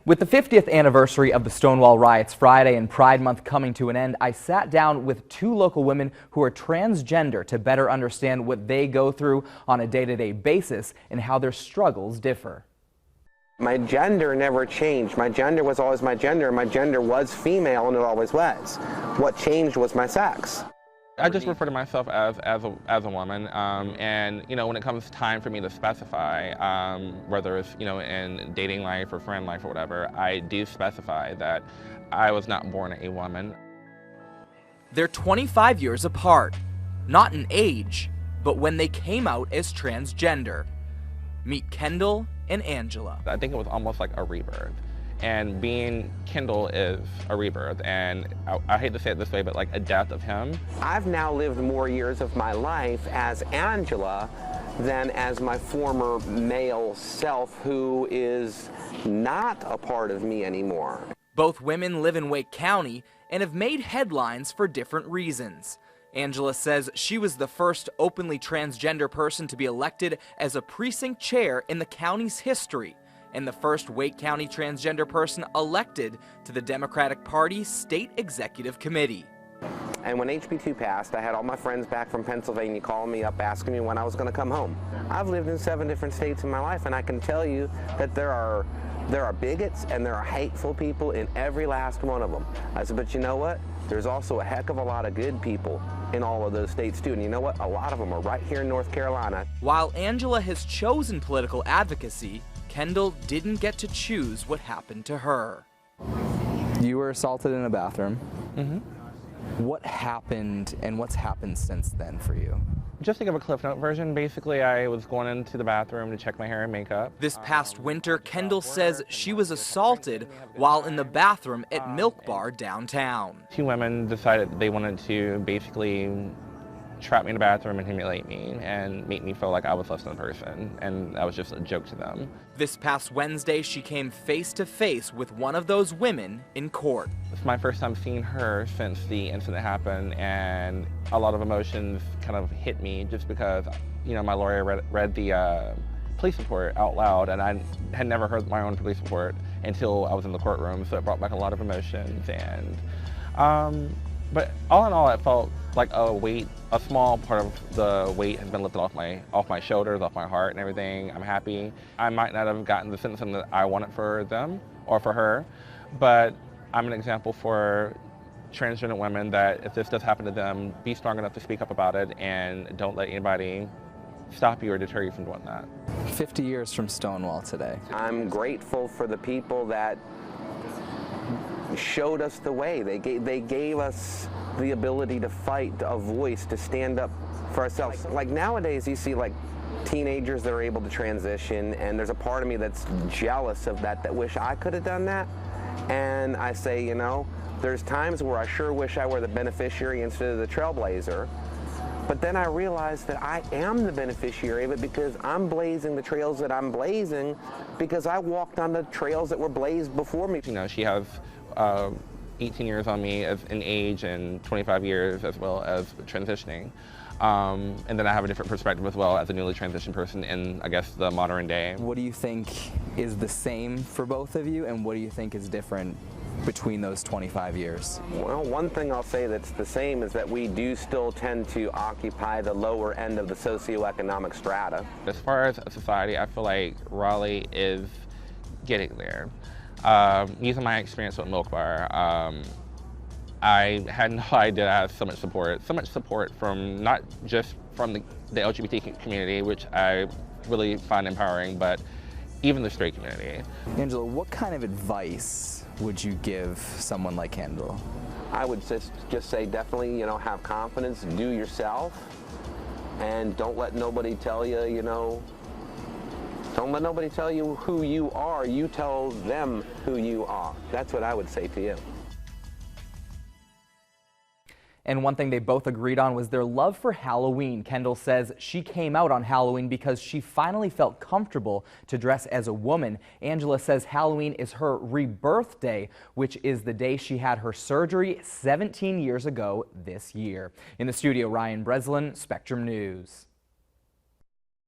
With the 50th anniversary of the Stonewall riots Friday and Pride Month coming to an end, I sat down with two local women who are transgender to better understand what they go through on a day-to-day basis and how their struggles differ. My gender never changed. My gender was always my gender. My gender was female, and it always was. What changed was my sex. I just refer to myself as a woman, and when it comes time for me to specify, whether it's in dating life or friend life or whatever, I do specify that I was not born a woman. They're 25 years apart, not in age, but when they came out as transgender. Meet Kendall and Angela. I think it was almost like a rebirth. And being Kendall is a rebirth, and I hate to say it this way, but like a death of him. I've now lived more years of my life as Angela than as my former male self, who is not a part of me anymore. Both women live in Wake County and have made headlines for different reasons. Angela says she was the first openly transgender person to be elected as a precinct chair in the county's history, and the first Wake County transgender person elected to the Democratic Party State Executive Committee. And when HB2 passed, I had all my friends back from Pennsylvania calling me up asking me when I was going to come home. I've lived in 7 different states in my life, and I can tell you that there are bigots and there are hateful people in every last one of them. I said, but you know what? There's also a heck of a lot of good people in all of those states too, and you know what? A lot of them are right here in North Carolina. While Angela has chosen political advocacy, Kendall didn't get to choose what happened to her. You were assaulted in a bathroom. Mm-hmm. What happened and what's happened since then for you? Just to give a Cliff Note version, basically I was going into the bathroom to check my hair and makeup. This past winter, Kendall says she was assaulted while in the bathroom at Milk Bar downtown. 2 women decided they wanted to basically trap me in the bathroom and humiliate me and make me feel like I was less than a person, and that was just a joke to them. This past Wednesday, she came face to face with one of those women in court. It's my first time seeing her since the incident happened, and a lot of emotions kind of hit me just because, my lawyer read the police report out loud, and I had never heard my own police report until I was in the courtroom, so it brought back a lot of emotions. And but all in all, it felt like a small part of the weight has been lifted off my shoulders, off my heart and everything. I'm happy. I might not have gotten the sentencing that I wanted for them or for her, but I'm an example for transgender women that if this does happen to them, be strong enough to speak up about it and don't let anybody stop you or deter you from doing that. 50 years from Stonewall today. I'm grateful for the people that showed us the way. They gave us the ability to fight, a voice, to stand up for ourselves. Like nowadays, you see like teenagers that are able to transition, and there's a part of me that's jealous of that wish I could have done that. And I say, there's times where I sure wish I were the beneficiary instead of the trailblazer. But then I realized that I am the beneficiary of it because I'm blazing the trails that I'm blazing because I walked on the trails that were blazed before me. She has 18 years on me as in age and 25 years as well as transitioning. And then I have a different perspective as well as a newly transitioned person in, I guess, the modern day. What do you think is the same for both of you, and what do you think is different between those 25 years? Well, one thing I'll say that's the same is that we do still tend to occupy the lower end of the socioeconomic strata. As far as a society, I feel like Raleigh is getting there. Using my experience with Milk Bar, I had no idea I had so much support from not just from the LGBT community, which I really find empowering, but even the straight community. Angela, what kind of advice would you give someone like Kendall? I would just say definitely, have confidence, do yourself, and don't let nobody tell you, don't let nobody tell you who you are. You tell them who you are. That's what I would say to you. And one thing they both agreed on was their love for Halloween. Kendall says she came out on Halloween because she finally felt comfortable to dress as a woman. Angela says Halloween is her rebirth day, which is the day she had her surgery 17 years ago this year. In the studio, Breslin, Spectrum News.